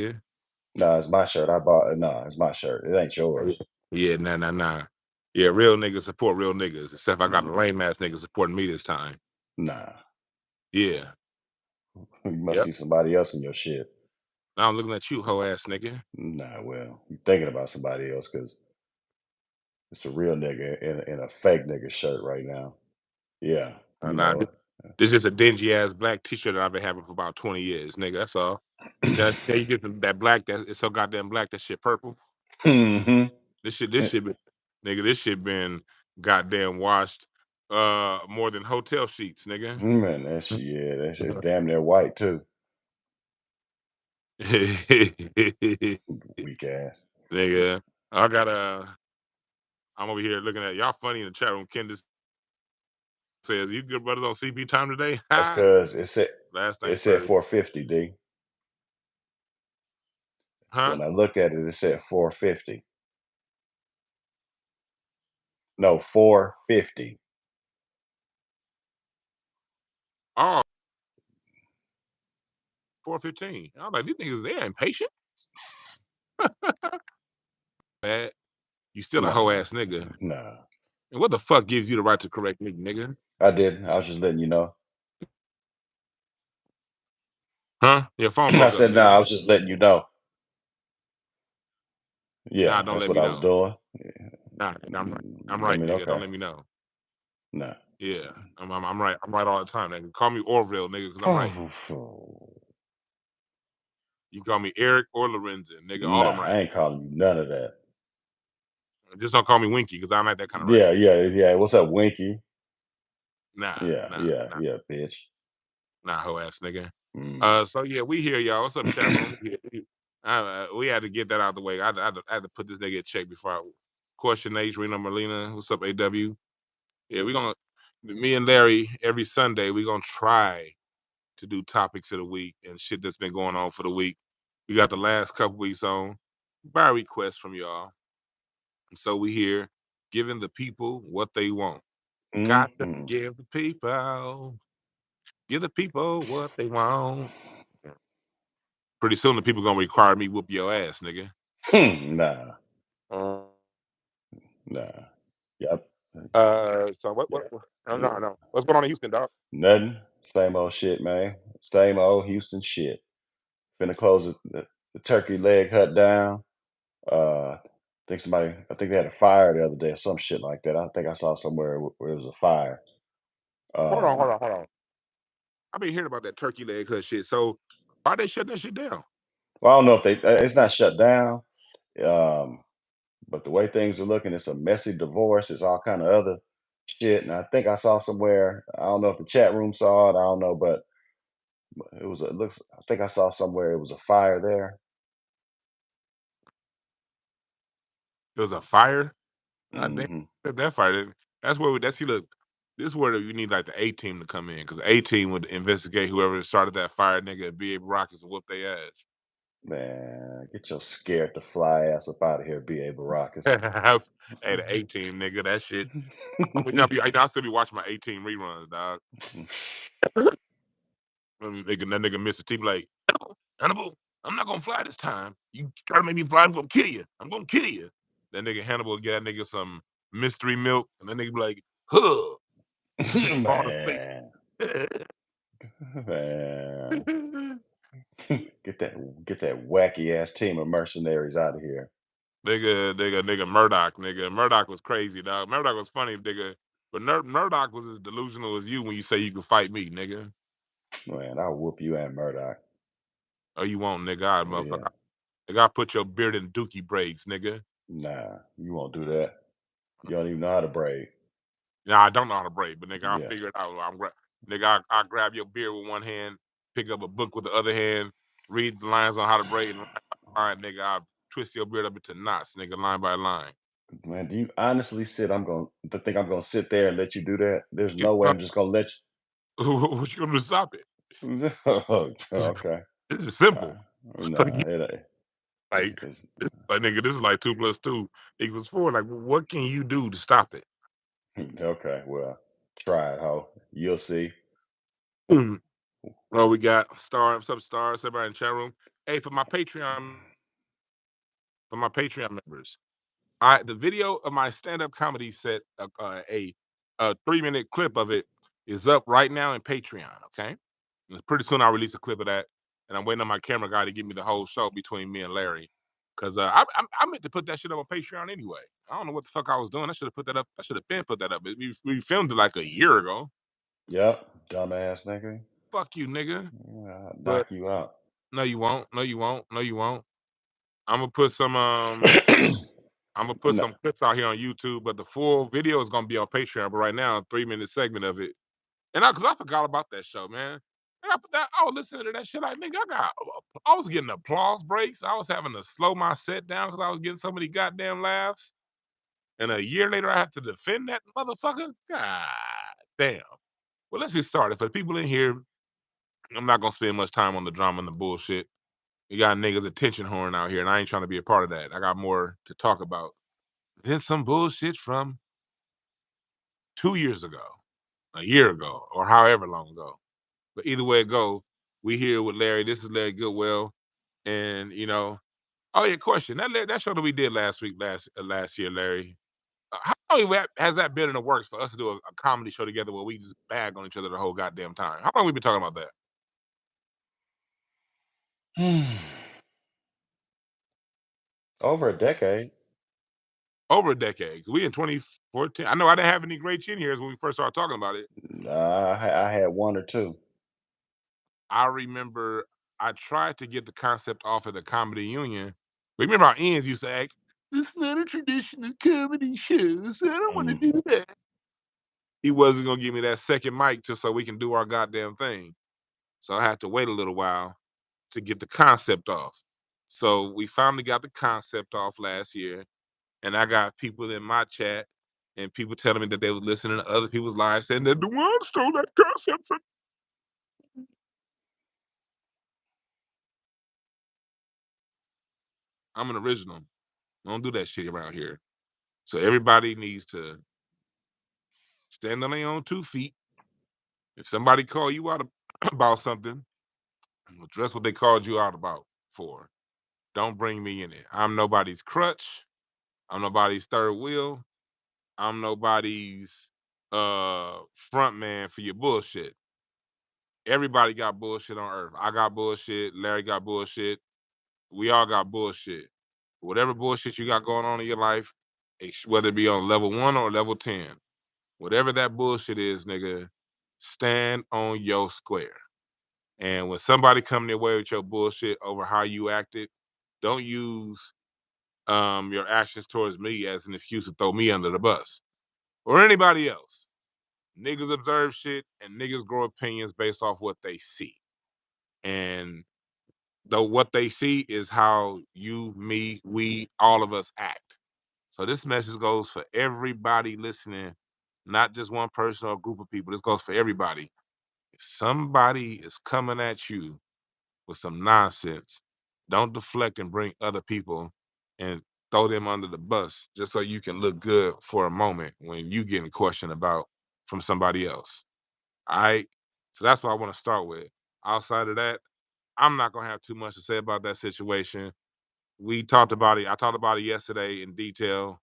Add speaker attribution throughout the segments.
Speaker 1: Yeah.
Speaker 2: Nah, it's my shirt. I bought it. Nah, it's my shirt. It ain't yours.
Speaker 1: Yeah, nah. Yeah, real niggas support real niggas. Except I got a
Speaker 2: Mm,
Speaker 1: lame ass nigga supporting me this time.
Speaker 2: Nah,
Speaker 1: Yeah.
Speaker 2: you must
Speaker 1: Yep.
Speaker 2: see somebody else in your shit.
Speaker 1: Now I'm looking at you, hoe ass nigga.
Speaker 2: Nah, well, you thinking about somebody else because it's a real nigga in a fake nigga shirt right now. Yeah, you
Speaker 1: Nah,
Speaker 2: know
Speaker 1: this is a dingy ass black T-shirt that I've been having for about 20 years, nigga. That's all. Yeah, you get that black that it's so goddamn black that shit purple.
Speaker 2: hmm
Speaker 1: This shit, nigga. This shit been goddamn washed more than hotel sheets, nigga.
Speaker 2: Man, that shit, yeah, that shit's damn near white too. Weak ass.
Speaker 1: Nigga, I got I'm over here looking at y'all funny in the chat room. Candace says, "You good brothers on CP time today?"
Speaker 2: That's
Speaker 1: Ha!
Speaker 2: because
Speaker 1: Last
Speaker 2: it
Speaker 1: thing
Speaker 2: said
Speaker 1: first,
Speaker 2: 450, D.
Speaker 1: huh?
Speaker 2: When I look at it, it said 450. No, 450.
Speaker 1: Oh, 4:15. I'm like, these niggas, they impatient. Bad. You still a hoe
Speaker 2: Nah,
Speaker 1: ass nigga.
Speaker 2: nah.
Speaker 1: And what the fuck gives you the right to correct me, nigga?
Speaker 2: I didn't. I was just letting you know.
Speaker 1: Huh? Your phone
Speaker 2: I
Speaker 1: broke up,
Speaker 2: said, nah,
Speaker 1: nigga.
Speaker 2: I was just letting you know.
Speaker 1: Nah,
Speaker 2: Yeah,
Speaker 1: don't
Speaker 2: that's
Speaker 1: let
Speaker 2: what
Speaker 1: me
Speaker 2: I was
Speaker 1: know.
Speaker 2: doing.
Speaker 1: Nah, I'm right. I'm
Speaker 2: I
Speaker 1: right,
Speaker 2: mean,
Speaker 1: nigga. Don't
Speaker 2: okay.
Speaker 1: let me know.
Speaker 2: Nah.
Speaker 1: Yeah, I'm right. I'm right all the time, nigga. Call me Orville, nigga, because I'm right. You can call me Eric or Lorenzen, nigga. All I'm
Speaker 2: Nah, I
Speaker 1: right.
Speaker 2: ain't calling you none of that.
Speaker 1: Just don't call me Winky, because I'm not that kind of right.
Speaker 2: Yeah. What's up, Winky?
Speaker 1: Nah,
Speaker 2: Yeah,
Speaker 1: nah,
Speaker 2: yeah,
Speaker 1: nah,
Speaker 2: yeah, bitch.
Speaker 1: nah, hoe ass nigga.
Speaker 2: Mm.
Speaker 1: So yeah, we here, y'all. What's up, chat room? We had to get that out the way. I had to put this nigga in check before I question H, Reno Molina. What's up, AW? Yeah, we gonna me and Larry every Sunday. We gonna try to do topics of the week and shit that's been going on for the week. We got the last couple weeks on by request from y'all. So we here giving the people what they want. Got to
Speaker 2: Mhm.
Speaker 1: give the people what they want. Pretty soon the people gonna require me whoop your ass, nigga.
Speaker 2: Nah,
Speaker 1: Uh,
Speaker 2: nah. Yep.
Speaker 1: so
Speaker 2: Yeah.
Speaker 1: no. What's going on in Houston, dog?
Speaker 2: Nothing. Same old shit, man. Same old Houston shit. Finna close the turkey leg hut down. I think they had a fire the other day or some shit like that. I think I saw somewhere where it was a fire. Um,
Speaker 1: Hold on. I've been hearing about that turkey leg cut shit. So why they shut that shit down?
Speaker 2: well, I don't know if it's not shut down. Um, but the way things are looking, it's a messy divorce. It's all kind of other shit. And I think I saw somewhere. I don't know if the chat room saw it. I don't know, but it looks. I think I saw somewhere it was a fire there.
Speaker 1: It was a fire. God damn,
Speaker 2: Hmm
Speaker 1: that fire. That's where that's see look. This is where you need like the A team to come in because A team would investigate whoever started that fire, nigga, and be able rockets and whoop their ass.
Speaker 2: Man, get your scared to fly ass up out of here, B.A. Baracus.
Speaker 1: Hey, the A team, nigga, that shit. I still be watching my A team reruns, dog. That nigga Mr. T be like, Hannibal, I'm not gonna fly this time. You try to make me fly, I'm gonna kill you. I'm gonna kill you. That nigga Hannibal get that nigga some mystery milk, and that nigga be like, huh. Fall asleep.
Speaker 2: Man, man, get that wacky ass team of mercenaries out of here.
Speaker 1: Nigga, Murdoch, nigga. Murdoch was crazy, dog. Murdoch was funny, nigga. But Murdoch was as delusional as you when you say you can fight me, nigga.
Speaker 2: Man, I'll whoop you and Murdoch.
Speaker 1: Oh, you won't, nigga. I
Speaker 2: Yeah,
Speaker 1: motherfucker. Nigga, I put your beard in dookie braids, nigga.
Speaker 2: nah, you won't do that. You don't even know how to braid.
Speaker 1: Nah, I don't know how to braid, but nigga, I'll
Speaker 2: Yeah,
Speaker 1: figure it out. Nigga, I grab your beard with one hand, pick up a book with the other hand, read the lines on how to braid, and line by line, nigga, I twist your beard up into knots, nigga, line by line.
Speaker 2: man. Do you honestly think I'm gonna sit there and let you do that? There's
Speaker 1: You
Speaker 2: no way
Speaker 1: know,
Speaker 2: I'm just gonna let
Speaker 1: what you gonna do to stop it?
Speaker 2: you. Okay.
Speaker 1: This is simple.
Speaker 2: Nah, it ain't.
Speaker 1: Like,
Speaker 2: It's
Speaker 1: like nigga, this is like 2 + 2 = 4. Like, what can you do to stop it?
Speaker 2: okay. Well, try it, ho. You'll see.
Speaker 1: Boom. Well, we got Star, what's up, Stars? Everybody in the chat room. Hey, for my Patreon members, the video of my stand-up comedy set, a 3-minute clip of it is up right now in Patreon. Okay, and pretty soon I'll release a clip of that, and I'm waiting on my camera guy to give me the whole show between me and Larry, because I meant to put that shit up on Patreon anyway. I don't know what the fuck I was doing. I should have put that up. I should have been put that up. We filmed it like a year ago.
Speaker 2: Yep, dumbass nigga.
Speaker 1: Fuck you, nigga.
Speaker 2: I'll
Speaker 1: But
Speaker 2: knock you out.
Speaker 1: no, you won't. No, you won't. No, you won't. I'm gonna put some I'm gonna put
Speaker 2: No,
Speaker 1: some clips out here on YouTube, but the full video is gonna be on Patreon. But right now, a 3-minute segment of it, and because I forgot about that show, man. And I was listening to that shit like, nigga, I was getting applause breaks. I was having to slow my set down because I was getting so many goddamn laughs. And a year later, I have to defend that motherfucker. God damn. Well, let's get started. For the people in here, I'm not gonna spend much time on the drama and the bullshit. You got niggas attention horn out here, and I ain't trying to be a part of that. I got more to talk about than some bullshit from 2 years ago, a year ago, or however long ago. But either way it go, we here with Larry. This is Larry Goodwell, and oh yeah, question that show that we did last year, Larry. How long has that been in the works for us to do a comedy show together where we just bag on each other the whole goddamn time? How long we been talking about that?
Speaker 2: over a decade.
Speaker 1: Over a decade. We in 2014. I know I didn't have any great chin hairs when we first started talking about it.
Speaker 2: Nah, I had one or two.
Speaker 1: I remember I tried to get the concept off of the comedy union. Remember how Ian's used to act, "It's not a traditional comedy show, so I don't want to
Speaker 2: Mm.
Speaker 1: do that." He wasn't gonna give me that second mic just so we can do our goddamn thing. So I had to wait a little while to get the concept off. So we finally got the concept off last year, and I got people in my chat and people telling me that they was listening to other people's lives saying that Dwan stole that concept from. I'm an original. I don't do that shit around here. So everybody needs to stand on their own 2 feet. If somebody call you out about something, address what they called you out about for. Don't bring me in it. I'm nobody's crutch. I'm nobody's third wheel. I'm nobody's front man for your bullshit. Everybody got bullshit on earth. I got bullshit. Larry got bullshit. We all got bullshit. Whatever bullshit you got going on in your life, whether it be on level 1 or level 10, whatever that bullshit is, nigga, stand on your square. And when somebody come their way with your bullshit over how you acted, don't use your actions towards me as an excuse to throw me under the bus or anybody else. Niggas observe shit and niggas grow opinions based off what they see. And though what they see is how you, me, we, all of us act. So this message goes for everybody listening, not just one person or a group of people. This goes for everybody. If somebody is coming at you with some nonsense, don't deflect and bring other people and throw them under the bus just so you can look good for a moment when you getting questioned about from somebody else. All right. So that's what I want to start with. Outside of that, I'm not gonna have too much to say about that situation. We talked about it. I talked about it yesterday in detail,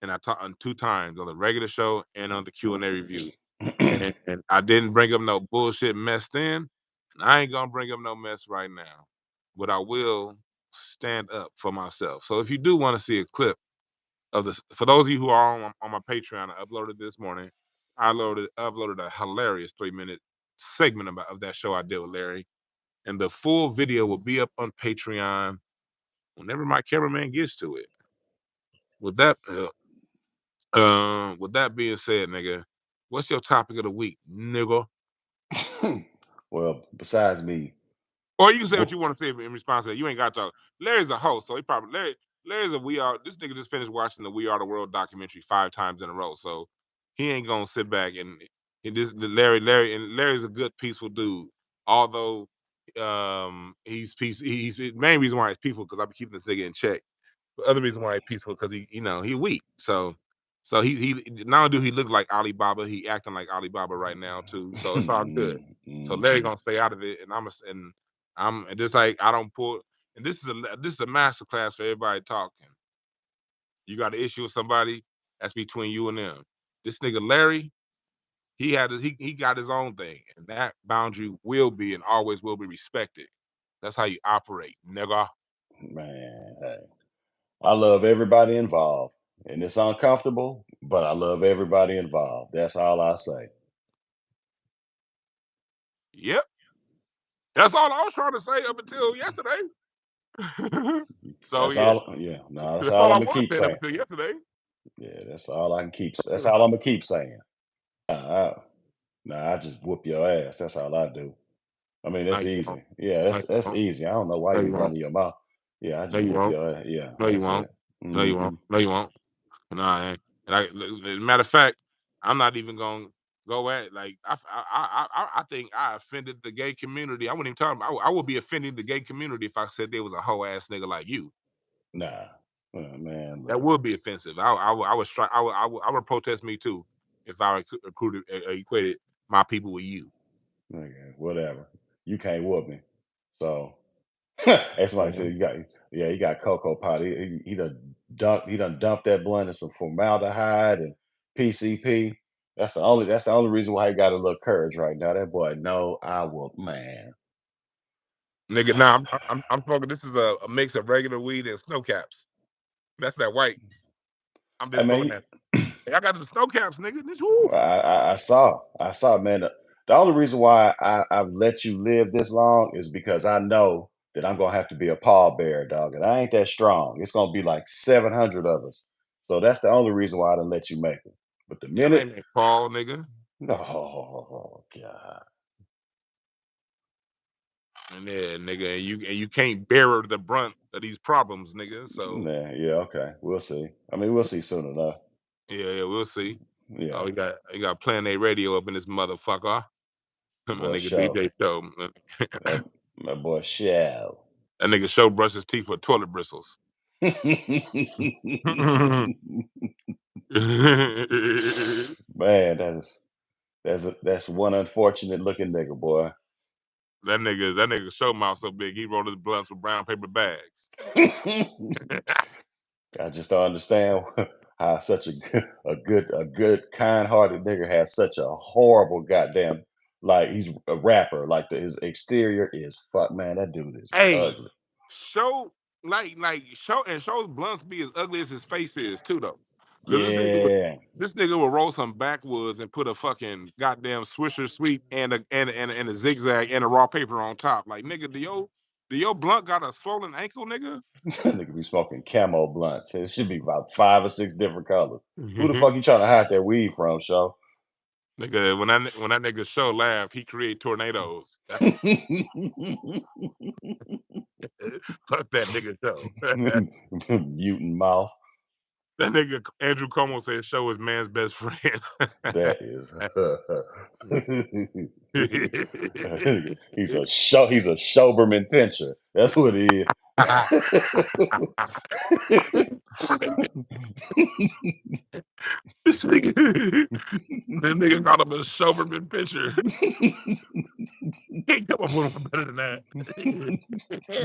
Speaker 1: and I talked on 2 times on the regular show and on the Q&A review. And I didn't bring up no bullshit mess then, and I ain't gonna bring up no mess right now. But I will stand up for myself. So if you do want to see a clip of this, for those of you who are on my Patreon, I uploaded this morning. I uploaded a hilarious 3-minute segment of that show I did with Larry, and the full video will be up on Patreon whenever my cameraman gets to it. With that, with that being said, nigga, what's your topic of the week, nigga?
Speaker 2: Well, besides me,
Speaker 1: Or you can say what
Speaker 2: whoop,
Speaker 1: you want to say in response to that. You ain't got to talk. Larry's a host, so he probably Larry's a We Are. This nigga just finished watching the We Are the World documentary 5 times in a row, so he ain't gonna sit back and this Larry's a good peaceful dude. Although he's peace. He's the main reason why he's peaceful because I be keeping this nigga in check. The other reason why he's peaceful because he weak. So he not only do he look like Alibaba, he acting like Alibaba right now too. So it's all good. So Larry
Speaker 2: mhm.
Speaker 1: gonna stay out of it, and I'm just like I don't pull. and this is a master class for everybody talking. You got an issue with somebody, that's between you and them. This nigga Larry, he got his own thing, and that boundary will be and always will be respected. That's how you operate, nigga.
Speaker 2: Man, hey, I love everybody involved, and it's uncomfortable, but I love everybody involved. That's all I say.
Speaker 1: Yep. That's all I was trying to say up until yesterday. So
Speaker 2: That's
Speaker 1: yeah,
Speaker 2: all. Yeah, no, that's
Speaker 1: that's
Speaker 2: all
Speaker 1: all
Speaker 2: I'm
Speaker 1: I
Speaker 2: gonna
Speaker 1: was
Speaker 2: keep
Speaker 1: saying up
Speaker 2: saying.
Speaker 1: until yesterday.
Speaker 2: Yeah, that's all I can keep. That's all I'm gonna keep saying. Nah, I just whoop your ass. That's all I do. I mean,
Speaker 1: No,
Speaker 2: that's
Speaker 1: you won't.
Speaker 2: easy. Yeah,
Speaker 1: No, you
Speaker 2: that's
Speaker 1: won't.
Speaker 2: easy. I don't know why
Speaker 1: No,
Speaker 2: you
Speaker 1: you won't.
Speaker 2: running your mouth. Yeah, I
Speaker 1: No,
Speaker 2: just
Speaker 1: you
Speaker 2: whoop
Speaker 1: won't.
Speaker 2: your ass. Yeah,
Speaker 1: No, you
Speaker 2: that's
Speaker 1: won't.
Speaker 2: it.
Speaker 1: No, you
Speaker 2: Hmm.
Speaker 1: won't. No, you won't. Nah, and matter of fact, I'm not even gonna go at like I think I offended the gay community. I wouldn't even talk. I would be offending the gay community if I said there was a hoe ass nigga like you.
Speaker 2: Nah, man,
Speaker 1: That
Speaker 2: look,
Speaker 1: would be offensive. I would strike. I would protest me too if I equated my people with you.
Speaker 2: nigga, whatever. You can't whoop me. So, as somebody said,
Speaker 1: Mhm.
Speaker 2: you got, yeah, he got cocoa powder. He done dumped that blunt in some formaldehyde and PCP. That's the only reason why he got a little courage right now. That boy, no, I will, man.
Speaker 1: Nigga, nah, I'm smoking. This is a mix of regular weed and snow caps. That's that white. I'm
Speaker 2: I
Speaker 1: just smoking
Speaker 2: mean,
Speaker 1: that. Hey, I got the snow caps, nigga. This woo.
Speaker 2: I saw, man. The only reason why I've let you live this long is because I know that I'm gonna have to be a pallbearer, dog, and I ain't that strong. It's gonna be like 700 of us, so that's the only reason why I didn't let you make it. But the
Speaker 1: Your
Speaker 2: minute,
Speaker 1: name ain't Paul, nigga.
Speaker 2: oh god,
Speaker 1: And yeah, nigga, and you can't bear the brunt of these problems, nigga. So
Speaker 2: nah, yeah, okay, we'll see. I mean, we'll see soon enough.
Speaker 1: yeah, we'll see. Oh,
Speaker 2: Yeah,
Speaker 1: we got Plan A radio up in this motherfucker.
Speaker 2: my
Speaker 1: My
Speaker 2: boy
Speaker 1: nigga
Speaker 2: Show,
Speaker 1: DJ Show.
Speaker 2: my, my boy Show.
Speaker 1: That nigga Show brushes teeth with toilet bristles. That
Speaker 2: Man, that's one unfortunate looking nigga, boy.
Speaker 1: nigga Show mouth so big he rolled his blunts with brown paper bags.
Speaker 2: I just don't understand how such a good, kind-hearted nigga has such a horrible goddamn, like, he's a rapper. Like, his exterior is fuck, man. That dude is
Speaker 1: Hey,
Speaker 2: ugly.
Speaker 1: Show Show's blunts be as ugly as his face is too though. Cause
Speaker 2: Yeah,
Speaker 1: this nigga would roll some backwoods and put a fucking goddamn Swisher Sweet and a zigzag and a raw paper on top. Like nigga, do your blunt got a swollen ankle, nigga?
Speaker 2: that nigga be smoking camo blunts. It should be about 5 or 6 different colors. Who the fuck you trying to hide that weed from, Show?
Speaker 1: Nigga, when that nigga Show laugh, he create tornadoes. Fuck that nigga Show.
Speaker 2: Mutant mouth.
Speaker 1: That nigga Andrew Cuomo said Show is man's best friend.
Speaker 2: That is he's a Soberman pincher. That's what he is.
Speaker 1: This nigga, that nigga called him a Soberman pitcher. Can't come up with one better than that.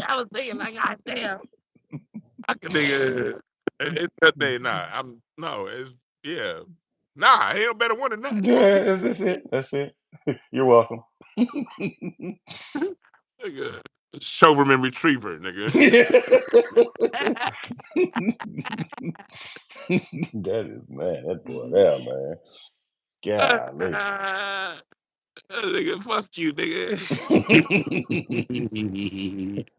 Speaker 1: I was thinking like, God damn, I can nigga. It's that day, nah. I'm no, it's yeah. Nah, ain't no better one than that. Fuck
Speaker 2: Yeah,
Speaker 1: you.
Speaker 2: that's it. That's it. You're welcome.
Speaker 1: Nigga. Soberman retriever, nigga.
Speaker 2: That is man, that boy there, man. Golly.
Speaker 1: Nigga, fuck you, nigga.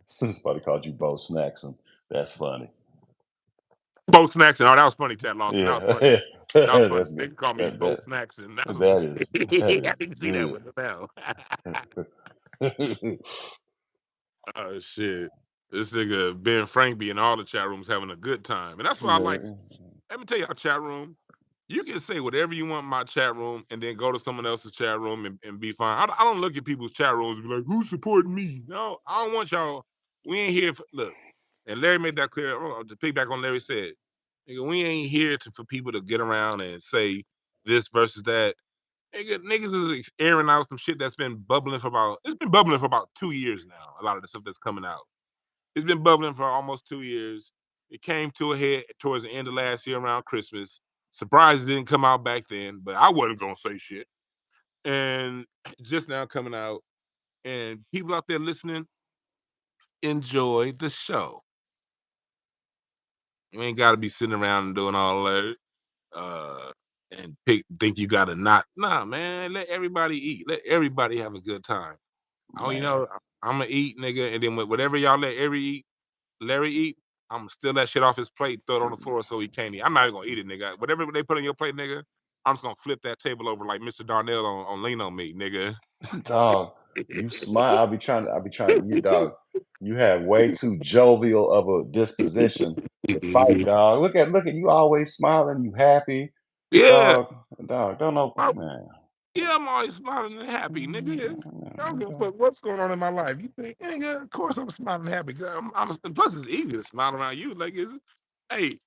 Speaker 2: Somebody called you Bo Snacks, and that's funny.
Speaker 1: Both snacks and oh, that was funny, Ted Lawson. That was funny.
Speaker 2: Yeah,
Speaker 1: That was funny.
Speaker 2: that's good.
Speaker 1: They call me
Speaker 2: That
Speaker 1: both
Speaker 2: that
Speaker 1: snacks and that was
Speaker 2: that
Speaker 1: I
Speaker 2: is
Speaker 1: didn't see that
Speaker 2: good.
Speaker 1: one now. Oh shit. This nigga Ben Frank be in all the chat rooms having a good time. And that's why I like
Speaker 2: Man.
Speaker 1: let me tell y'all chat room. You can say whatever you want in my chat room and then go to someone else's chat room and be fine. I don't look at people's chat rooms and be like, who's supporting me? No, I don't want y'all. We ain't here for look. And Larry made that clear. To piggyback on Larry said, nigga, we ain't here for people to get around and say this versus that. Niggas is airing out some shit that's been bubbling for about 2 years now. A lot of the stuff that's coming out. It's been bubbling for almost 2 years. It came to a head towards the end of last year around Christmas. Surprised it didn't come out back then, but I wasn't gonna say shit. And just now coming out, and people out there listening, enjoy the show. You ain't gotta be sitting around and doing all that, uh, and think you gotta not. Nah, man, let everybody eat. Let everybody have a good time. Oh,
Speaker 2: Man.
Speaker 1: Imma eat, nigga, and then whatever y'all Larry eat, Imma steal that shit off his plate, throw it on the floor so he can't eat. I'm not even gonna eat it, nigga. Whatever they put on your plate, nigga, I'm just gonna flip that table over like Mr. Darnell on Lean on Me, nigga.
Speaker 2: Dog, you smile. I'll be trying you dog. You have way too jovial of a disposition to fight, dog. Look at you always smiling, you happy.
Speaker 1: Yeah.
Speaker 2: Dog, don't know, man.
Speaker 1: Yeah, I'm always smiling and happy, nigga. I don't give a fuck what's going on in my life. You think, nigga, of course I'm smiling and happy. 'Cause plus it's easy to smile around you. Like, hey,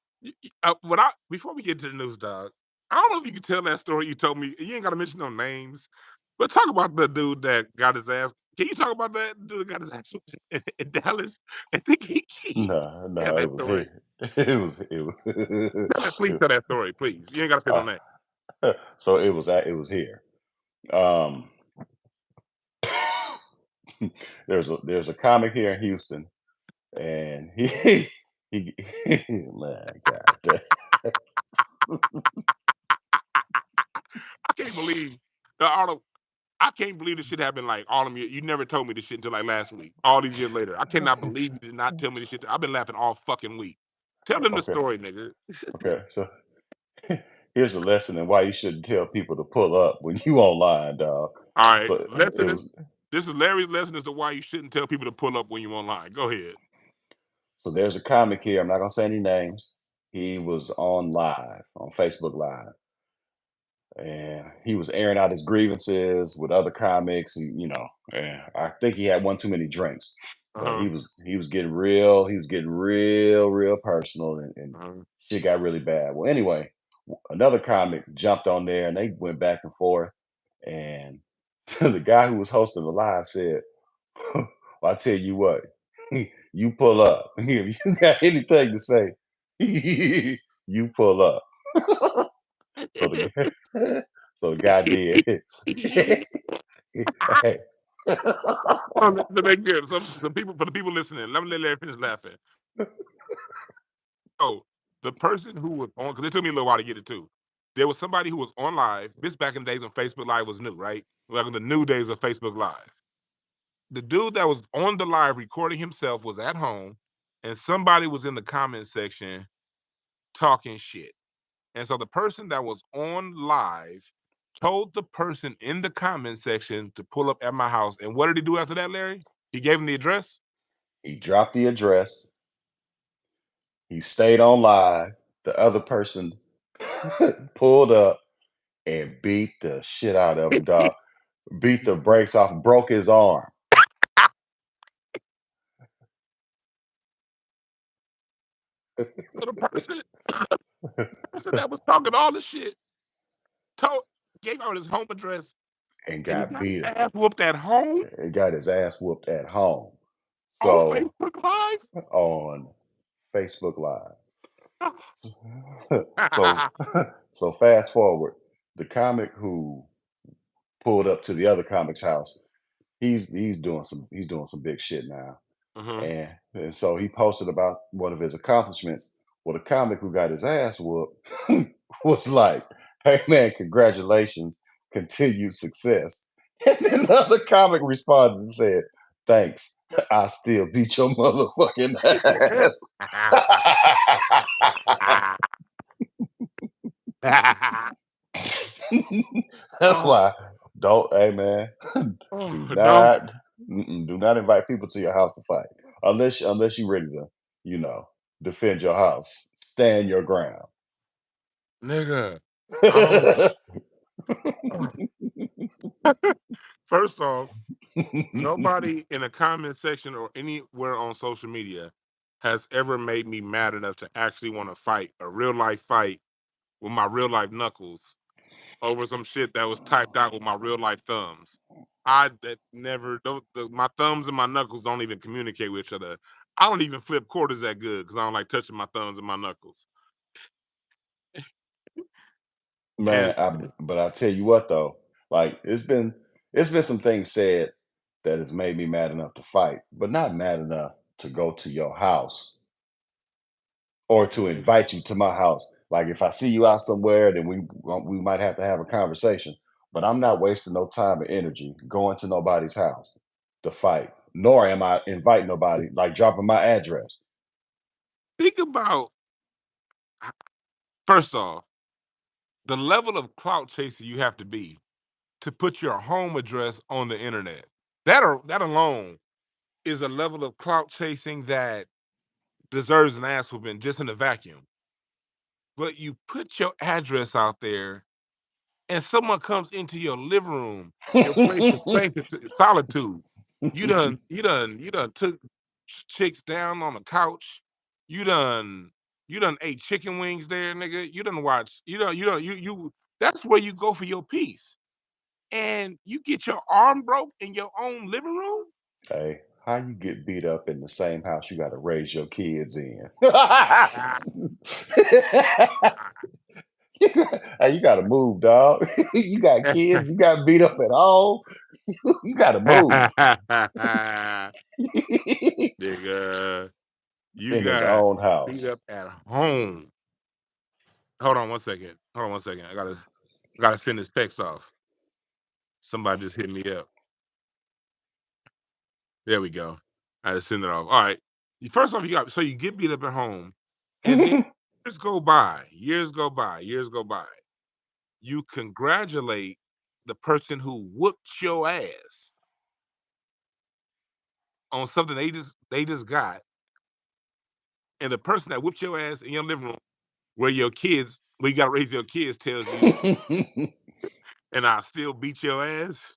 Speaker 1: before we get to the news, dog, I don't know if you can tell that story you told me. You ain't got to mention no names, but talk about the dude that got his ass. Can you talk about that dude that got his ass whooped in Dallas? I think he
Speaker 2: No,
Speaker 1: had
Speaker 2: no,
Speaker 1: that
Speaker 2: it was
Speaker 1: story.
Speaker 2: here. It was
Speaker 1: Please tell that story, please. You ain't got to say no
Speaker 2: uh,
Speaker 1: name.
Speaker 2: so it was here. Um, there's a comic here in Houston, and he man, God,
Speaker 1: I can't believe the auto. I can't believe this shit happened like all of you. You never told me this shit until like last week. All these years later, I cannot believe you did not tell me this shit. I've been laughing all fucking week. Tell them the
Speaker 2: okay,
Speaker 1: story, nigga.
Speaker 2: okay. So here's a lesson in why you shouldn't tell people to pull up when you online, dog.
Speaker 1: All right,
Speaker 2: So it
Speaker 1: lesson.
Speaker 2: was
Speaker 1: This is Larry's lesson as to why you shouldn't tell people to pull up when you online. Go ahead.
Speaker 2: so there's a comic here. I'm not gonna say any names. He was on live on Facebook Live, and he was airing out his grievances with other comics. And I think he had one too many drinks,
Speaker 1: Uh
Speaker 2: but
Speaker 1: huh.
Speaker 2: he was getting real. He was getting real personal, and
Speaker 1: Uh-huh.
Speaker 2: shit got really bad. Well, anyway, another comic jumped on there, and they went back and forth. And the guy who was hosting the live said, "Well, I tell you what, you pull up. If you got anything to say, you pull up." So the so the guy did. Hey.
Speaker 1: To make good. Some people for the people listening. Let me let Larry finish laughing. Oh, the person who was on because it took me a little while to get it too. There was somebody who was on live. This back in the days when Facebook Live was new, right? Like in the new days of Facebook Live. The dude that was on the live recording himself was at home, and somebody was in the comment section talking shit. And so the person that was on live told the person in the comment section to pull up at my house. And what did he do after that, Larry? He gave him the address.
Speaker 2: He dropped the address. He stayed on live. The other person pulled up and beat the shit out of him, dog. Beat the brakes off, broke his arm.
Speaker 1: So the person that was talking all this shit told gave out his home address,
Speaker 2: And
Speaker 1: and he
Speaker 2: got
Speaker 1: got his
Speaker 2: beat.
Speaker 1: ass whooped at home
Speaker 2: And got his ass whooped at home.
Speaker 1: on
Speaker 2: So
Speaker 1: Facebook Live.
Speaker 2: on Facebook Live. so so fast forward, the comic who pulled up to the other comic's house, he's doing some big shit now.
Speaker 1: Uh-huh.
Speaker 2: And so he posted about one of his accomplishments. Well, the comic who got his ass whooped was like, "Hey man, congratulations, continued success." And then the other comic responded and said, "Thanks, I still beat your motherfucking ass." That's
Speaker 1: Oh,
Speaker 2: why don't, hey man, do
Speaker 1: don't
Speaker 2: not do not invite people to your house to fight unless you're ready to, you know, defend your house, stand your ground.
Speaker 1: nigga. I don't first off, nobody in the comment section or anywhere on social media has ever made me mad enough to actually want to fight a real life fight with my real life knuckles over some shit that was typed out with my real life thumbs. I that never those, my thumbs and my knuckles don't even communicate with each other. I don't even flip quarters that good because I don't like touching my thumbs and my knuckles. And
Speaker 2: But I tell you what though, like it's been some things said that has made me mad enough to fight, but not mad enough to go to your house or to invite you to my house. Like if I see you out somewhere, then we might have to have a conversation. But I'm not wasting no time or energy going to nobody's house to fight. Nor am I inviting nobody, like dropping my address.
Speaker 1: think about first off, the level of clout chaser you have to be to put your home address on the internet. That alone is a level of clout chasing that deserves an ass whooping just in a vacuum. But you put your address out there and someone comes into your living room, your place is safe to solitude. You done took chicks down on the couch. You done you done ate chicken wings there, nigga. You done watch. You. That's where you go for your peace, and you get your arm broke in your own living room.
Speaker 2: Hey, how you get beat up in the same house you got to raise your kids in?
Speaker 1: Ah,
Speaker 2: Hey, you got to move, dog. You got kids, you got beat up at home. You got to move
Speaker 1: nigga, you
Speaker 2: in his
Speaker 1: got
Speaker 2: own
Speaker 1: beat
Speaker 2: house.
Speaker 1: up at home. Hold on one second. Hold on one second. I gotta send this text off. Somebody just hit me up. There we go. I had to send it off. All right. First off, you get beat up at home, and then years go by, years go by, years go by. You congratulate the person who whooped your ass on something they just got, and the person that whooped your ass in your living room where you gotta raise your kids tells you, and I still beat your ass.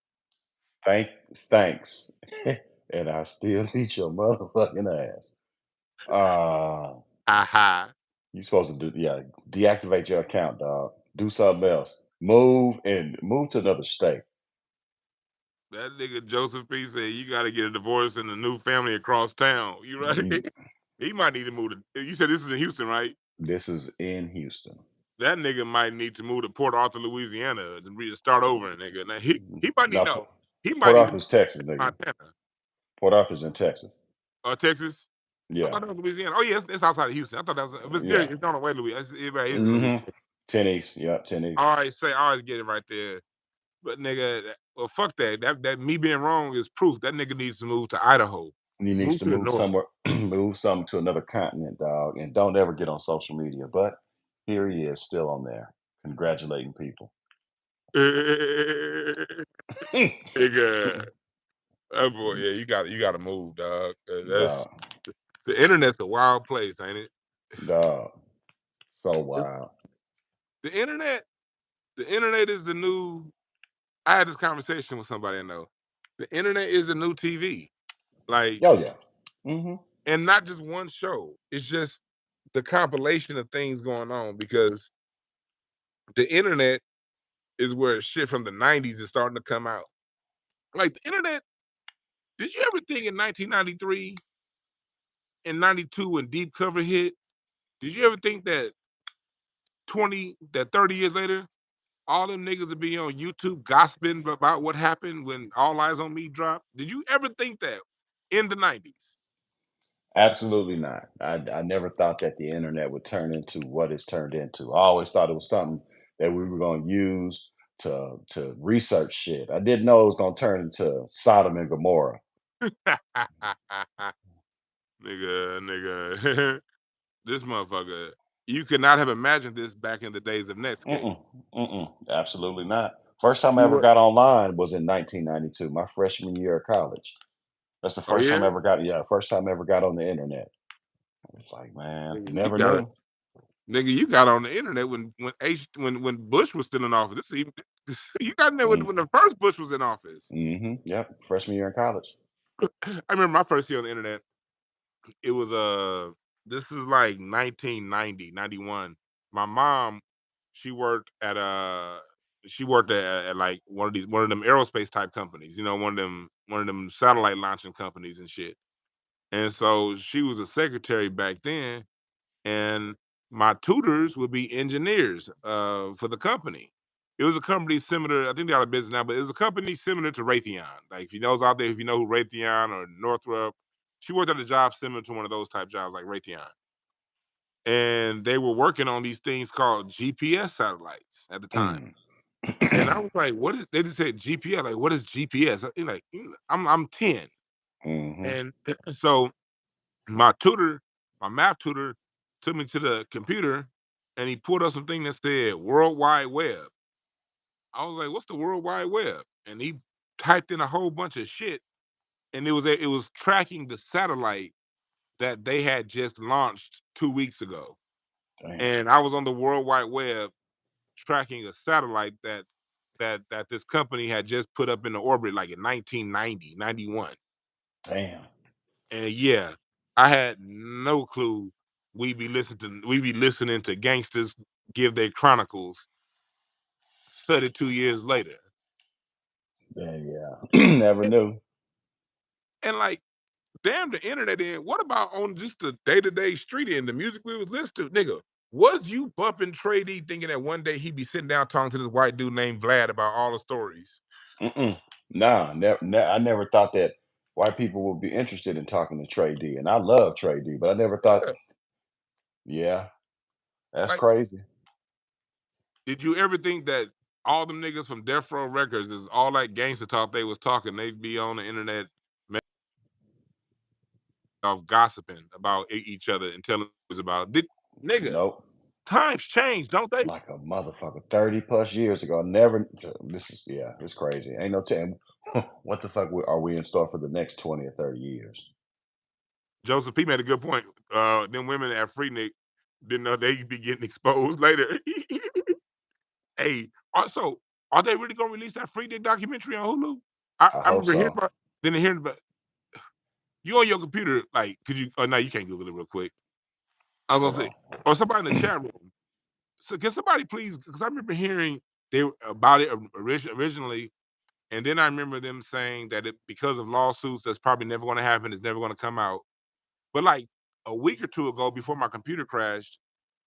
Speaker 2: Thank, thanks. And I still beat your motherfucking ass.
Speaker 1: Aha.
Speaker 2: You supposed to do, yeah, deactivate your account, dog. Do something else. Move to another state.
Speaker 1: That nigga Joseph P said you gotta get a divorce and a new family across town. You right?
Speaker 2: You,
Speaker 1: He might need to move to. You said this is in Houston, right?
Speaker 2: this is in Houston.
Speaker 1: That nigga might need to move to Port Arthur, Louisiana, to start over, nigga. Now he might need
Speaker 2: Now,
Speaker 1: no. He might
Speaker 2: Port
Speaker 1: need to move
Speaker 2: Arthur's Texas,
Speaker 1: to
Speaker 2: nigga.
Speaker 1: Montana
Speaker 2: Port Arthur's in Texas.
Speaker 1: or Texas. I
Speaker 2: Yeah,
Speaker 1: thought that was Louisiana. Oh yeah, it's outside of Houston. I thought that was if it's near,
Speaker 2: yeah.
Speaker 1: it's on the way to Louisiana. It is in
Speaker 2: Mm-hmm.
Speaker 1: Louisiana.
Speaker 2: 10 East. Yeah, 10
Speaker 1: I
Speaker 2: East.
Speaker 1: always get it right there. But nigga, well fuck that. That me being wrong is proof. That nigga needs to move to Idaho.
Speaker 2: He needs
Speaker 1: Move
Speaker 2: to
Speaker 1: to the
Speaker 2: move
Speaker 1: north.
Speaker 2: somewhere, move something to another continent, dog. And don't ever get on social media. But here he is, still on there, congratulating people.
Speaker 1: Nigga. Oh boy, yeah, you gotta move, dog. That's
Speaker 2: Dog,
Speaker 1: the internet's a wild place, ain't it?
Speaker 2: dog. So
Speaker 1: It's-
Speaker 2: wild.
Speaker 1: The internet, the internet is the new. I had this conversation with somebody I know. The internet is the new TV, like,
Speaker 2: Oh, yeah. Mm-hmm.
Speaker 1: and not just one show. It's just the compilation of things going on because the internet is where shit from the '90s is starting to come out. Like the internet. Did you ever think in 1993 and '92 when Deep Cover hit? Did you ever think that 30 years later, all them niggas would be on YouTube gossiping about what happened when All Eyes on Me dropped? Did you ever think that in the '90s?
Speaker 2: Absolutely not. I never thought that the internet would turn into what it's turned into. I always thought it was something that we were going to use to research shit. I didn't know it was going to turn into Sodom and Gomorrah.
Speaker 1: Nigga, this motherfucker. You could not have imagined this back in the days of Netscape.
Speaker 2: Mm-mm, mm-mm, absolutely not. First time I
Speaker 1: You
Speaker 2: ever
Speaker 1: were,
Speaker 2: got online was in 1992, my freshman year of college. That's the
Speaker 1: oh
Speaker 2: first time I
Speaker 1: yeah,
Speaker 2: ever got, yeah, first time I ever got on the internet. It's like, man,
Speaker 1: nigga, you
Speaker 2: never
Speaker 1: got it.
Speaker 2: knew.
Speaker 1: Nigga, you got on the internet when Bush was still in office. This even, you got in there when the first Bush was in office.
Speaker 2: Mm-hmm. Yep, freshman year in college.
Speaker 1: I remember my first year on the internet. It was this is like 1990, 91. My mom, she worked at like one of them aerospace type companies, one of them satellite launching companies and shit. And so she was a secretary back then, and my tutors would be engineers for the company. It was a company similar, I think they're out of business now, but it was a company similar to Raytheon. Like if you know out there, if you know who Raytheon or Northrop, she worked at a job similar to one of those type jobs like Raytheon. And they were working on these things called GPS satellites at the time.
Speaker 2: Mm.
Speaker 1: And I was like, what is, they just said GPS, like, what is GPS? Like, I'm 10.
Speaker 2: Mhm.
Speaker 1: And so my tutor, my math tutor, took me to the computer and he pulled up something that said World Wide Web. I was like, what's the World Wide Web? And he typed in a whole bunch of shit, and it was tracking the satellite that they had just launched 2 weeks ago.
Speaker 2: Damn.
Speaker 1: And I was on the World Wide Web tracking a satellite that this company had just put up in the orbit like in 1990, 91.
Speaker 2: Damn.
Speaker 1: And yeah, I had no clue we be listening to gangsters give their chronicles 32 years later.
Speaker 2: Yeah. Never
Speaker 1: And,
Speaker 2: knew.
Speaker 1: and like, damn the internet end. What about on just the day-to-day street end, the music we was listening to? Nigga, was you bumping Trey D thinking that one day he'd be sitting down talking to this white dude named Vlad about all the stories?
Speaker 2: Mm-mm. Nah, I never thought that white people would be interested in talking to Trey D, and I love Trey D, but I never thought.
Speaker 1: Yeah.
Speaker 2: Yeah, that's
Speaker 1: Like,
Speaker 2: crazy.
Speaker 1: did you ever think that all them niggas from Death Row Records is all that gangster talk they was talking, they'd be on the internet of gossiping about each other and telling us about did nigga,
Speaker 2: Nope.
Speaker 1: times change, don't they?
Speaker 2: Like a motherfucker, 30 plus years ago. Never. This is yeah, it's crazy. Ain't no telling what the fuck are we in store for the next 20 or 30 years.
Speaker 1: Joseph P made a good point. Them women at Freaknik didn't know they'd be getting exposed later. Hey, also, are they really gonna release that Freaknik documentary on Hulu?
Speaker 2: I
Speaker 1: I
Speaker 2: hope
Speaker 1: remember hearing
Speaker 2: so.
Speaker 1: about then hearing about you on your computer, like, could you oh no, you can't Google it real quick. I was
Speaker 2: Hold
Speaker 1: gonna say,
Speaker 2: on.
Speaker 1: or somebody in the chat room. So can somebody please, because I remember hearing about it originally. And then I remember them saying that because of lawsuits, that's probably never going to happen. It's never going to come out. But like a week or two ago, before my computer crashed,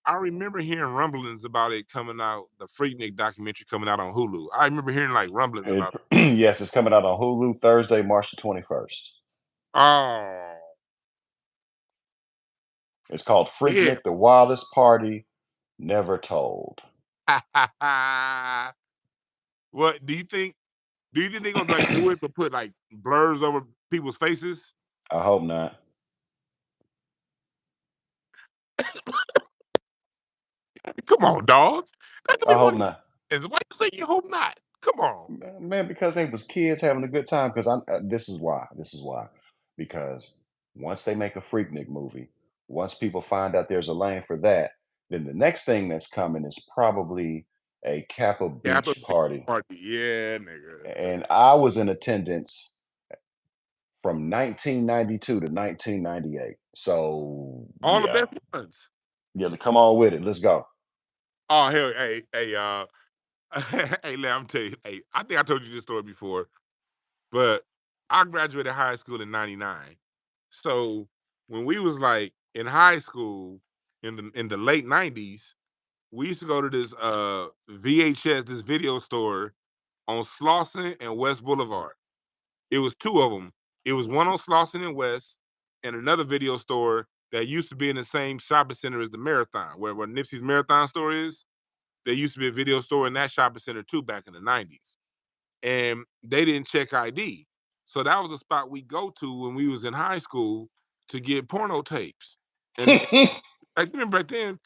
Speaker 1: I remember hearing rumblings about it coming out, the Freaknik documentary coming out on Hulu. I remember hearing like rumblings about it.
Speaker 2: Yes, it's coming out on Hulu Thursday, March the 21st.
Speaker 1: Oh,
Speaker 2: It's called
Speaker 1: yeah.
Speaker 2: Freaknik, the Wildest Party Never Told.
Speaker 1: What do you think? Do you think they're gonna like do it but put like blurs over people's faces?
Speaker 2: I hope not.
Speaker 1: Come on, dog. That could be
Speaker 2: I hope
Speaker 1: one.
Speaker 2: not.
Speaker 1: And why you say you hope not? Come on.
Speaker 2: Man, because they was kids having a good time. Because I'm. This is why. This is why. Because once they make a Freaknik movie, once people find out there's a lane for that, then the next thing that's coming is probably a Kappa
Speaker 1: Kappa
Speaker 2: Beach
Speaker 1: Beach
Speaker 2: party.
Speaker 1: party. Yeah, nigga.
Speaker 2: And I was in attendance from 1992 to 1998. So
Speaker 1: All the
Speaker 2: yeah,
Speaker 1: best ones.
Speaker 2: yeah. Come on with it. Let's go.
Speaker 1: Oh hell, hey, hey, let me tell you, hey, I think I told you this story before, but I graduated high school in '99. So when we was like in high school in the late '90s, we used to go to this VHS, this video store on Slauson and West Boulevard. It was two of them. It was one on Slauson and West, and another video store that used to be in the same shopping center as the Marathon, where Nipsey's Marathon store is. There used to be a video store in that shopping center too back in the '90s, and they didn't check ID. So that was a spot we go to when we was in high school to get porno tapes. And I remember back then,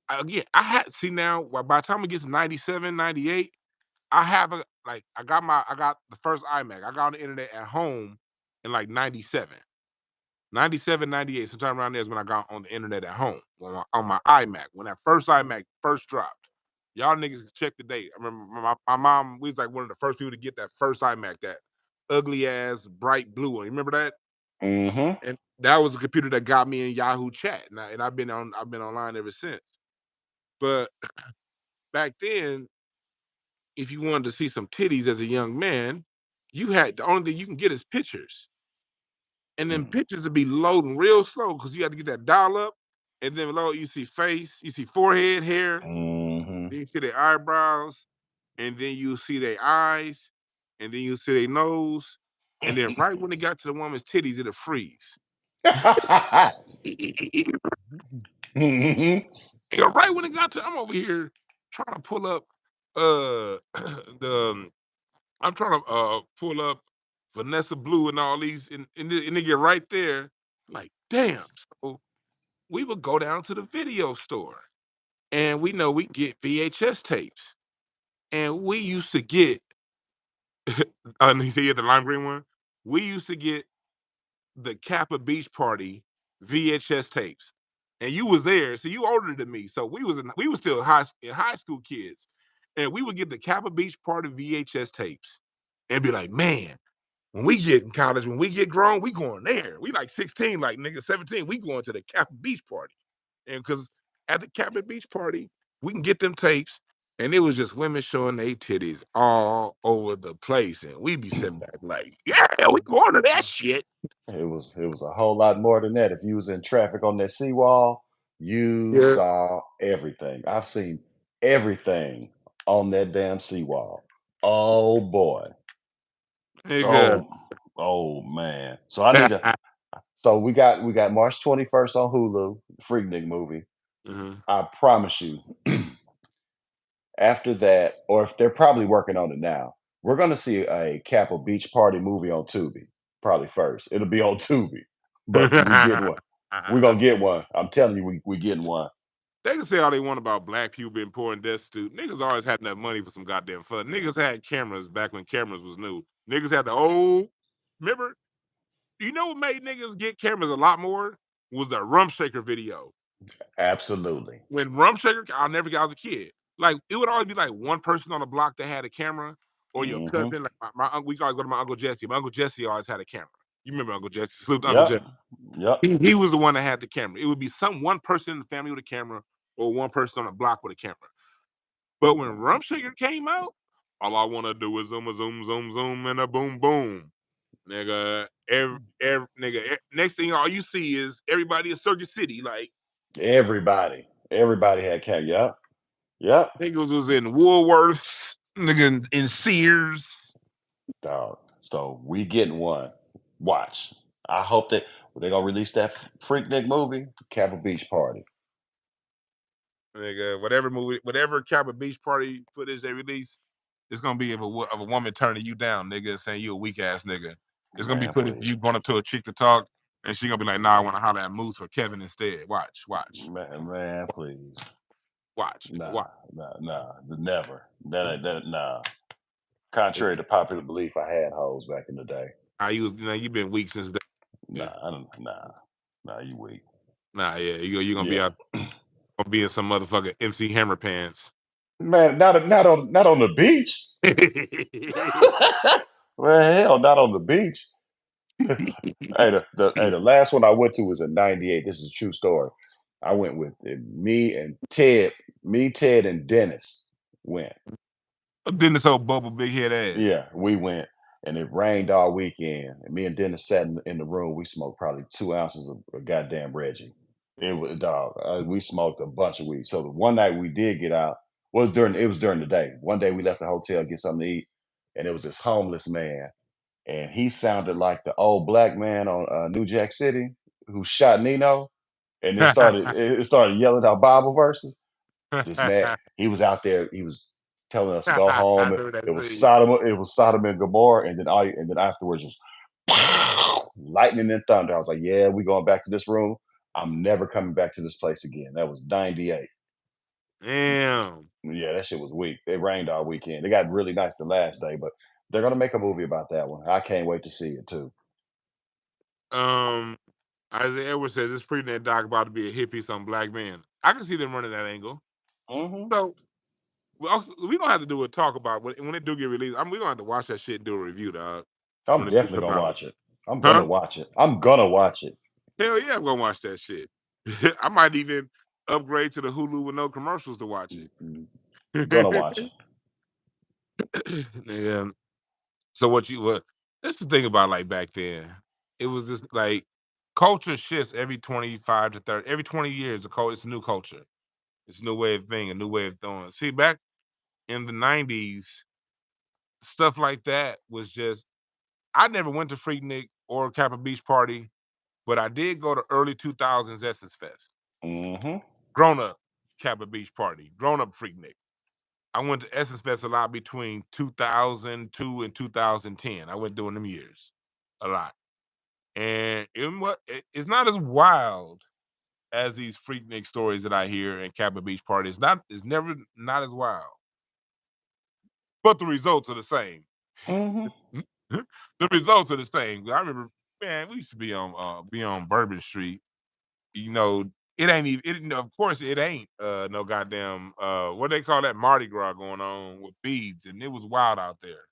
Speaker 1: again, I had see now by the time it gets to 97, 98, I have a like I got the first iMac. I got on the internet at home in like 97. 97, 98, sometime around there is when I got on the internet at home on my iMac, when that first iMac first dropped. Y'all niggas check the date. I remember my mom, we was like one of the first people to get that first iMac, that ugly ass bright blue one. You remember that?
Speaker 2: Hmm.
Speaker 1: And that was a computer that got me in Yahoo chat. And I've been online ever since. But back then, if you wanted to see some titties as a young man, you had the only thing you can get is pictures. and then pictures would be loading real slow because you had to get that dial up, and then below you see face, you see forehead, hair,
Speaker 2: Mm-hmm.
Speaker 1: then you see their eyebrows, and then you see their eyes, and then you see their nose, and then right when it got to the woman's titties, it'll freeze.
Speaker 2: Mm-hmm.
Speaker 1: Yeah, right when it got to, I'm over here trying to pull up the I'm trying to pull up Vanessa Blue and all these, and they get right there. Like, damn. So we would go down to the video store, and we know we get VHS tapes, and we used to get. And you see the lime green one. We used to get the Kappa Beach Party VHS tapes, and you was there, so you older than me. So we was still high school kids, and we would get the Kappa Beach Party VHS tapes, and be like, man, when we get in college, when we get grown, we going there. We like 16, like nigga 17, we going to the Kappa Beach Party, and because at the Kappa Beach Party, we can get them tapes. And it was just women showing their titties all over the place. And we be sitting back like, yeah, we going to that shit.
Speaker 2: It was a whole lot more than that. If you was in traffic on that seawall, you
Speaker 1: Yeah.
Speaker 2: saw everything. I've seen everything on that damn seawall. Oh boy.
Speaker 1: Nigga.
Speaker 2: Oh, oh man. So I need to. So we got March 21st on Hulu, Freak Nick movie.
Speaker 1: Mhm.
Speaker 2: I promise you, after that, or if they're probably working on it now, we're gonna see a Capitol Beach Party movie on Tubi. Probably first. It'll be on Tubi. But we getting one. We're gonna get one. I'm telling you, we getting one.
Speaker 1: They can say all they want about black people being poor and destitute. Niggas always had enough money for some goddamn fun. Niggas had cameras back when cameras was new. Niggas had the old. Remember, you know what made niggas get cameras a lot more was the Rump Shaker video.
Speaker 2: Absolutely.
Speaker 1: When Rump Shaker, I'll never get. I was a kid. Like it would always be like one person on the block that had a camera, or your
Speaker 2: Hmm.
Speaker 1: cousin. Like my uncle, we always go to my uncle Jesse. My uncle Jesse always had a camera. You remember Uncle Jesse? Salute to Uncle
Speaker 2: Yep.
Speaker 1: Jesse.
Speaker 2: Yep.
Speaker 1: He was the one that had the camera. It would be one person in the family with a camera, or one person on the block with a camera. But when Rump Shaker came out, all I want to do is zoom, a zoom, zoom, zoom, and a boom, boom, nigga. Next thing all you see is everybody in Circuit City. Like
Speaker 2: Everybody had cat. Yep. Yep.
Speaker 1: niggas was in Woolworths, nigga in Sears.
Speaker 2: Dog. So we getting one. Watch. I hope that they're gonna release that Freak Nick movie, Capitol Beach Party.
Speaker 1: Nigga, whatever movie, whatever Kappa Beach Party footage they release, it's gonna be of a woman turning you down, nigga, saying you a weak ass nigga. It's gonna be
Speaker 2: Man,
Speaker 1: footage of
Speaker 2: please.
Speaker 1: you going up to a chick to talk, and she gonna be like, "Nah, I want to holler at Moose or Kevin instead." Watch, watch,
Speaker 2: Man, please.
Speaker 1: watch, nigga,
Speaker 2: Nah,
Speaker 1: watch.
Speaker 2: never. Nah. Contrary to popular belief, I had hoes back in the day.
Speaker 1: You been weak since then. Yeah.
Speaker 2: Nah, I don't, nah, you weak.
Speaker 1: Nah, yeah, you gonna be
Speaker 2: Yeah,
Speaker 1: out, gonna be in some motherfucking MC Hammer pants.
Speaker 2: man, not on the beach. Well, hell, not on the beach. The last one I went to was in '98. This is a true story. I went with me, Ted, and Dennis went.
Speaker 1: Then this old bubble big head ass.
Speaker 2: Yeah, we went, and it rained all weekend. And me and Dennis sat in the room. We smoked probably 2 ounces of goddamn Reggie. It was dog. We smoked a bunch of weed. So the one night we did get out was during the day. One day we left the hotel to get something to eat, and it was this homeless man, and he sounded like the old black man on New Jack City who shot Nino, and it started yelling out Bible verses. This man, he was out there. He was telling us to go
Speaker 1: I
Speaker 2: home.
Speaker 1: remember that
Speaker 2: It was
Speaker 1: scene.
Speaker 2: Sodom. It was Sodom and Gomorrah, and then afterwards, just lightning and thunder. I was like, "Yeah, we going back to this room. I'm never coming back to this place again." That was '98.
Speaker 1: Damn.
Speaker 2: Yeah, that shit was weak. It rained all weekend. It got really nice the last day, but they're gonna make a movie about that one. I can't wait to see it too.
Speaker 1: Um, Isaiah Edwards says this freenet doc about to be a hit piece on black men. I can see them running that angle.
Speaker 2: Hmm.
Speaker 1: So we don't have to do a talk about when it do get released. We gonna have to watch that shit and do a review, dog.
Speaker 2: I'm
Speaker 1: When it do
Speaker 2: definitely
Speaker 1: come
Speaker 2: gonna
Speaker 1: out,
Speaker 2: watch it. I'm gonna
Speaker 1: huh?
Speaker 2: watch it. I'm gonna watch it.
Speaker 1: Hell yeah, I'm gonna watch that shit. I might even upgrade to the Hulu with no commercials to watch it.
Speaker 2: Mhm. Gonna watch it.
Speaker 1: Yeah. So what? That's the thing about like back then. it was just like culture shifts every 25 to 30, every 20 years. It's a new culture. It's a new way of thinking, a new way of doing. See, back in the 90s, stuff like that was just I never went to Freaknik or Kappa Beach Party, but I did go to early 2000s Essence Fest.
Speaker 2: Mhm.
Speaker 1: Grown up Kappa Beach Party, grown up Freaknik. I went to Essence Fest a lot between 2002 and 2010. I went during them years a lot. And it's not as wild as these Freaknik stories that I hear in Kappa Beach Party. It's never not as wild. But the results are the same.
Speaker 2: Mhm.
Speaker 1: The results are the same. I remember, man, we used to be on Bourbon Street. You know, it ain't even of course it ain't no goddamn what they call that Mardi Gras going on with beads, and it was wild out there.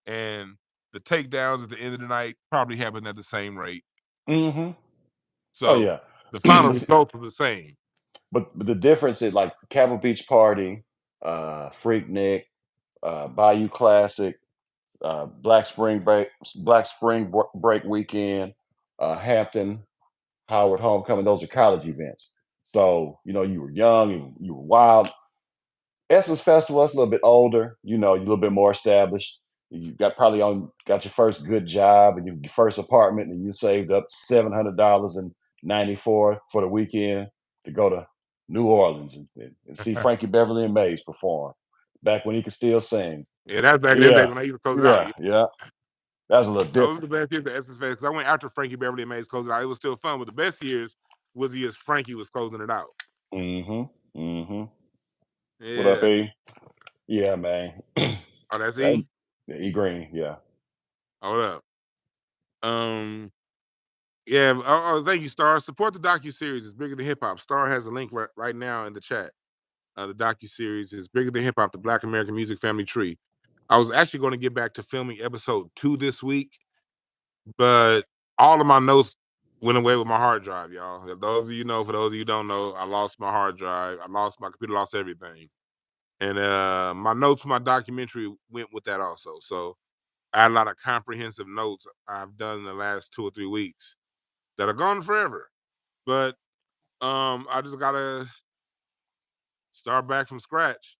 Speaker 1: And the takedowns at the end of the night probably happened at the same rate.
Speaker 2: Mhm. Oh
Speaker 1: So
Speaker 2: yeah.
Speaker 1: the final
Speaker 2: But see,
Speaker 1: results were the same.
Speaker 2: but the difference is like Cabot Beach Party, Freaknik, Bayou Classic, Black Spring Break Weekend, Hampton, Howard Homecoming. Those are college events. So you were young and you were wild. Essence Festival, that's a little bit older. You're a little bit more established. You got your first good job and your first apartment, and you saved up $700 in '94 for the weekend to go to New Orleans and see Frankie Beverly and Mays perform. Back when he could still sing.
Speaker 1: Yeah, that's back in them days
Speaker 2: Yeah,
Speaker 1: when I used to close it out.
Speaker 2: yeah, yeah. That was a little
Speaker 1: Those were the
Speaker 2: different.
Speaker 1: best years of Essence Fest because I went after Frankie Beverly and Mays closed it out. It was still fun, but the best years was the years Frankie was closing it out.
Speaker 2: Mm-hmm. Mm-hmm. What up,
Speaker 1: Yeah.
Speaker 2: E? Yeah, man.
Speaker 1: Oh, that's
Speaker 2: Hey,
Speaker 1: E.
Speaker 2: yeah, E Green. Yeah.
Speaker 1: Hold up. Yeah. Thank you, Star. Support the docu series. It's bigger than hip hop. Star has a link right now in the chat. The docu series is bigger than hip hop. The Black American Music Family Tree. I was actually going to get back to filming episode 2 this week, but all of my notes went away with my hard drive, y'all. If those of you know, for those of you who don't know, I lost my hard drive. I lost my computer, lost everything. And my notes for my documentary went with that also. So I had a lot of comprehensive notes I've done in the last 2 or 3 weeks that are gone forever. But I just gotta start back from scratch.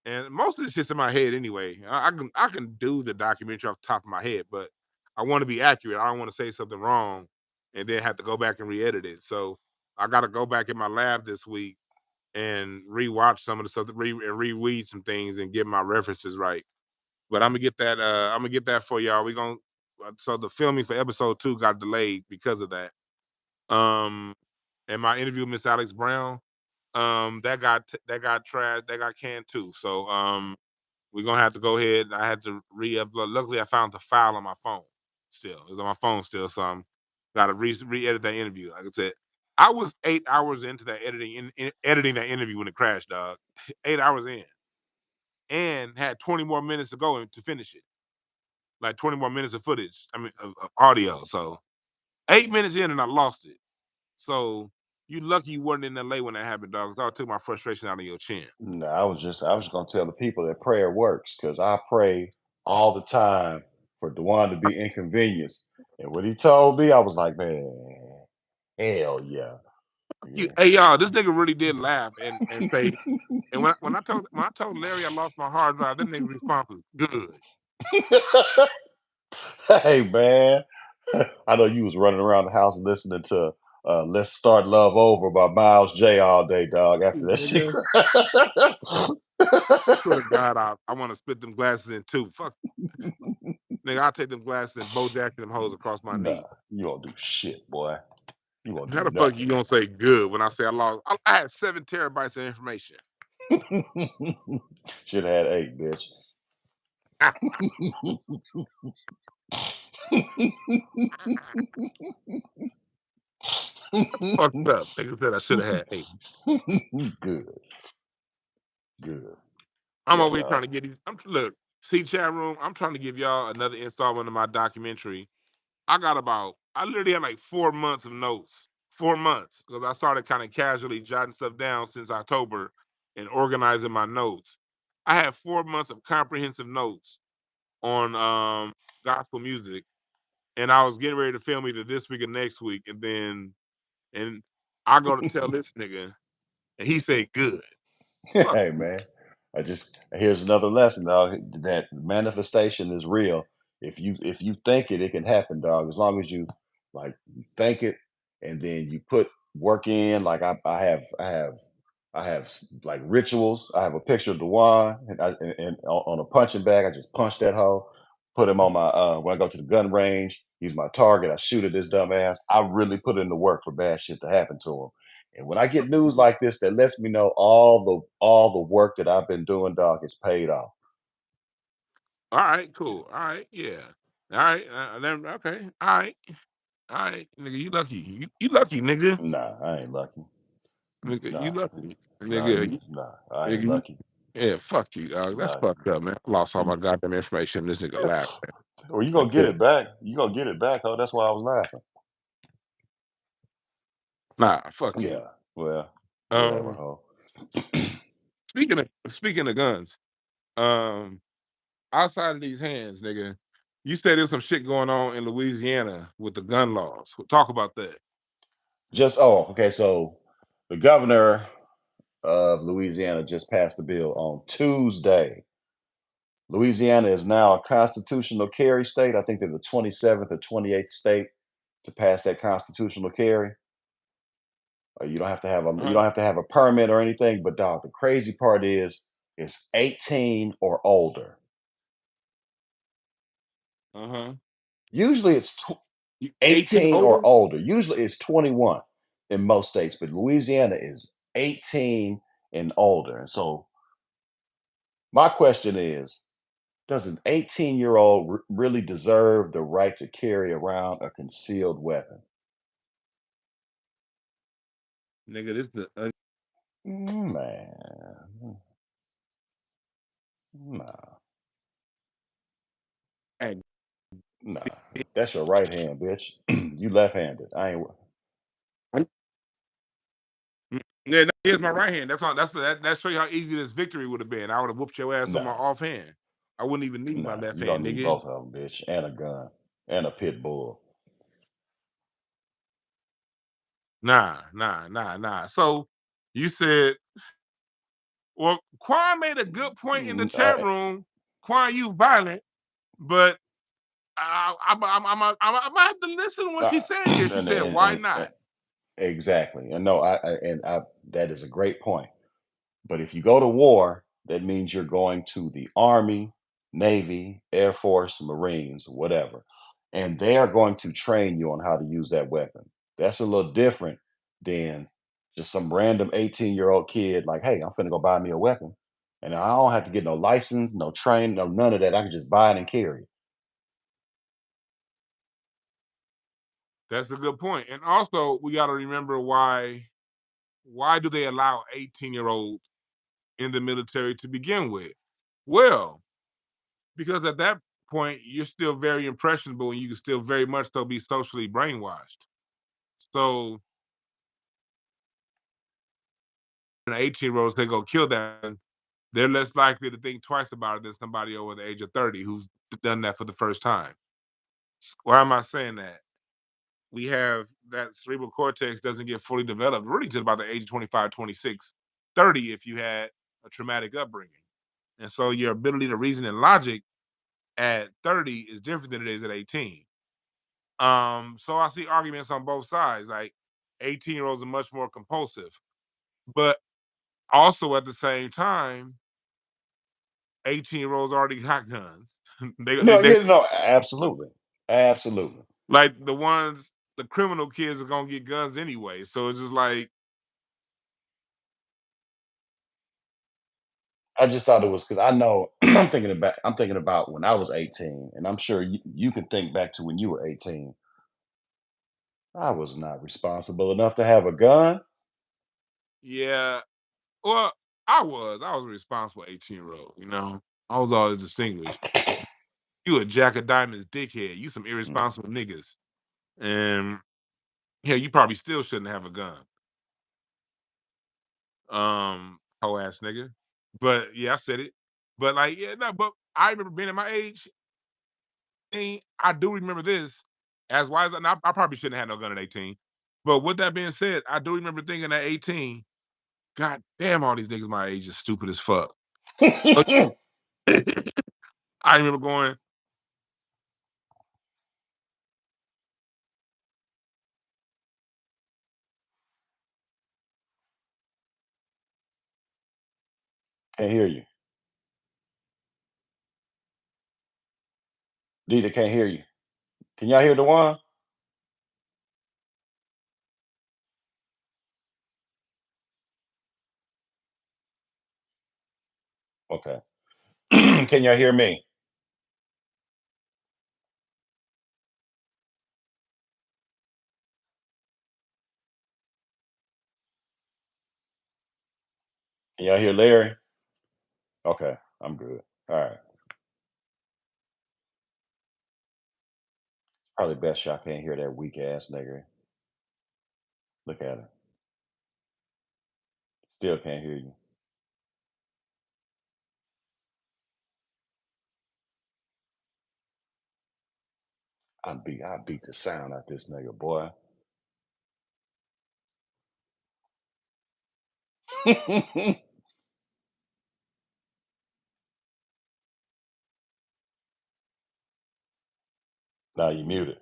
Speaker 1: And most of it's just in my head anyway. I can do the documentary off the top of my head, but I want to be accurate. I don't want to say something wrong and then have to go back and re-edit it. So I got to go back in my lab this week and rewatch some of the stuff, and reread some things and get my references right. But I'm gonna get that. I'm gonna get that for y'all. We gonna so the filming for episode 2 got delayed because of that. Um, and my interview with Miss Alex Brown, that got trashed, that got canned too. So we're gonna have to go ahead. I had to re-upload. Luckily, I found the file on my phone. Still, it's on my phone still. So I'm gotta re-edit that interview. Like I said, I was 8 hours into that editing that interview when it crashed, dog. 8 hours in, and had 20 more minutes to go to finish it. Like 20 more minutes of footage. I mean, of audio. So 8 minutes in, and I lost it. So you lucky you weren't in LA when that happened, dog. 'Cause I took my frustration out of your chin.
Speaker 2: No, I was just gonna tell the people that prayer works because I pray all the time for Dwan to be inconvenienced. And what he told me, I was like, man, hell yeah. Yeah.
Speaker 1: Hey y'all, this nigga really did laugh and say, and when I told Larry I lost my hard drive, that nigga response was good.
Speaker 2: Hey man. I know you was running around the house listening to Let's Start Love Over by Miles J all day, dog, after that shit.
Speaker 1: Nigga, I swear to God, I want to split them glasses in two. Fuck, nigga, I'll take them glasses and Bojack them hoes across my
Speaker 2: Nah,
Speaker 1: knee.
Speaker 2: you won't do shit, boy. You won't do
Speaker 1: How the fuck you
Speaker 2: nothing.
Speaker 1: gonna say good when I say I lost? I had 7 terabytes of information.
Speaker 2: Should have had 8, bitch.
Speaker 1: Fucked up. Nigga said I should have had 8.
Speaker 2: Good, good.
Speaker 1: I'm
Speaker 2: Yeah,
Speaker 1: over here trying
Speaker 2: no.
Speaker 1: to get these. Look, see chat room. I'm trying to give y'all another installment of my documentary. I literally had like 4 months of notes. 4 months because I started kind of casually jotting stuff down since October and organizing my notes. I had 4 months of comprehensive notes on gospel music, and I was getting ready to film either this week or next week, and I go to tell this nigga, and he say good. Fuck
Speaker 2: Hey man, here's another lesson, dog. That manifestation is real. If you think it, it can happen, dog. As long as you think it, and then you put work in. Like I have like rituals. I have a picture of Dwan, and on a punching bag. I just punch that hole. Put him on my when I go to the gun range. He's my target. I shoot at this dumbass. I really put in the work for bad shit to happen to him. And when I get news like this, that lets me know all the work that I've been doing, dog, is paid off.
Speaker 1: All right, cool. All right, yeah. All right, then okay. All right, nigga. You lucky. You lucky, nigga.
Speaker 2: Nah, I ain't lucky.
Speaker 1: Nigga, you
Speaker 2: Nah,
Speaker 1: lucky.
Speaker 2: nah,
Speaker 1: Nigga,
Speaker 2: nah, I
Speaker 1: nigga,
Speaker 2: ain't lucky.
Speaker 1: yeah, fuck you, dog. That's
Speaker 2: Nah,
Speaker 1: fucked up, man. I lost all my goddamn information. This nigga laughed.
Speaker 2: well, you
Speaker 1: I
Speaker 2: gonna get
Speaker 1: can't.
Speaker 2: it back. You gonna get it back, huh? That's why I was laughing.
Speaker 1: Nah, fuck you.
Speaker 2: Yeah. Well, whatever,
Speaker 1: Um,
Speaker 2: huh?
Speaker 1: speaking of guns, um, outside of these hands, nigga, you said there's some shit going on in Louisiana with the gun laws. Talk about that.
Speaker 2: Okay. So the governor of Louisiana just passed a bill on Tuesday. Louisiana is now a constitutional carry state. I think they're the 27th or 28th state to pass that constitutional carry. You
Speaker 1: Uh-huh.
Speaker 2: don't have to have a permit or anything. But dog, the crazy part is it's 18 or older.
Speaker 1: Uh-huh.
Speaker 2: Usually it's
Speaker 1: 18
Speaker 2: 18 or
Speaker 1: older?
Speaker 2: older. Usually it's 21 in most states, but Louisiana is 18 and older. And so my question is, does an 18-year-old really deserve the right to carry around a concealed weapon?
Speaker 1: Nigga, this the
Speaker 2: Man, nah,
Speaker 1: and
Speaker 2: nah. That's your right hand, bitch. You left-handed. I ain't.
Speaker 1: yeah, here's my right hand. That's all. That show you how easy this victory would have been. I would have whooped your ass on my
Speaker 2: Nah,
Speaker 1: off hand. I wouldn't even need my
Speaker 2: nah.
Speaker 1: left
Speaker 2: You don't
Speaker 1: hand,
Speaker 2: need
Speaker 1: nigga.
Speaker 2: both of them, bitch, and a gun and a pit bull.
Speaker 1: Nah. So you said, well, Quan made a good point in the
Speaker 2: Mm,
Speaker 1: chat room. Quan, you violent, but I'm gonna have to listen to what
Speaker 2: uh,
Speaker 1: she said here. She said, "Why
Speaker 2: and
Speaker 1: not?"
Speaker 2: exactly. And no, that is a great point. But if you go to war, that means you're going to the Army, Navy, Air Force, Marines, whatever. And they are going to train you on how to use that weapon. That's a little different than just some random 18-year-old kid like, hey, I'm finna go buy me a weapon. And I don't have to get no license, no training, no none of that. I can just buy it and carry it.
Speaker 1: That's a good point. And also, we got to remember why do they allow 18-year-olds in the military to begin with? Well, because at that point you're still very impressionable and you can still very much so be socially brainwashed. So an 18-year-olds they go kill that, they're less likely to think twice about it than somebody over the age of 30 who's done that for the first time. Why am I saying that? We have that cerebral cortex doesn't get fully developed really till about the age of 25, 26, 30 if you had a traumatic upbringing. And so your ability to reason and logic at 30 is different than it is at 18. So I see arguments on both sides. Like 18-year-olds are much more compulsive, but also at the same time, 18-year-olds already got guns.
Speaker 2: No,
Speaker 1: They
Speaker 2: yeah, no, absolutely. Absolutely.
Speaker 1: like the criminal kids are gonna get guns anyway. So it's just like,
Speaker 2: I just thought it was because I know I'm thinking about when I was 18, and I'm sure you can think back to when you were 18. I was not responsible enough to have a gun.
Speaker 1: yeah, well, I was a responsible 18-year-old, you know. I was always distinguished. You a jack of diamonds dickhead. You some
Speaker 2: Mm.
Speaker 1: irresponsible niggas. And yeah, you probably still shouldn't have a gun. Hoe ass nigga. But yeah, I said it. But like, yeah, no, but I remember being at my age, and I do remember this. as wise and I probably shouldn't have had no gun at 18. But with that being said, I do remember thinking at 18, God damn, all these niggas my age is stupid as fuck. So I remember going,
Speaker 2: Can't hear you. Dita can't hear you. Can y'all hear Dewan? Okay. Can y'all hear me? Can y'all hear Larry? Okay, I'm good. All right. Probably best y'all can't hear that weak ass nigga. Look at her. Still can't hear you. I beat the sound out this nigga, boy. Now you muted.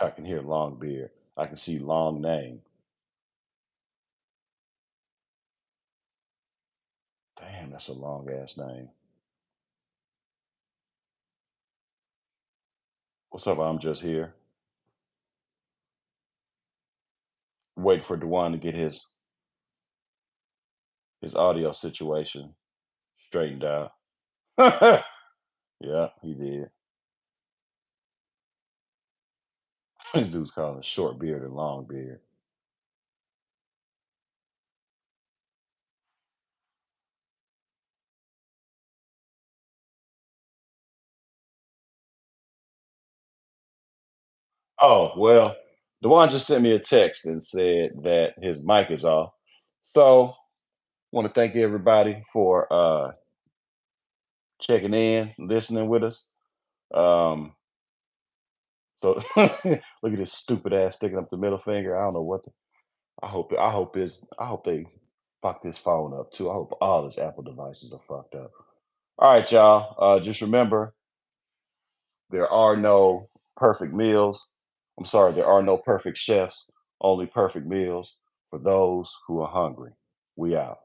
Speaker 2: I can hear long beard. I can see long name. Damn, that's a long ass name. What's up? I'm just here. Waiting for Dewan to get his audio situation straightened out. Yeah, he did. This dude's calling it short beard and long beard. Oh, well, Dewan just sent me a text and said that his mic is off. So want to thank everybody for checking in, listening with us. Um, so look at this stupid ass sticking up the middle finger. I don't know what the, I hope they fuck this phone up too. I hope all his Apple devices are fucked up. All right, y'all. Just remember there are no perfect meals. I'm sorry, there are no perfect chefs, only perfect meals for those who are hungry. We out.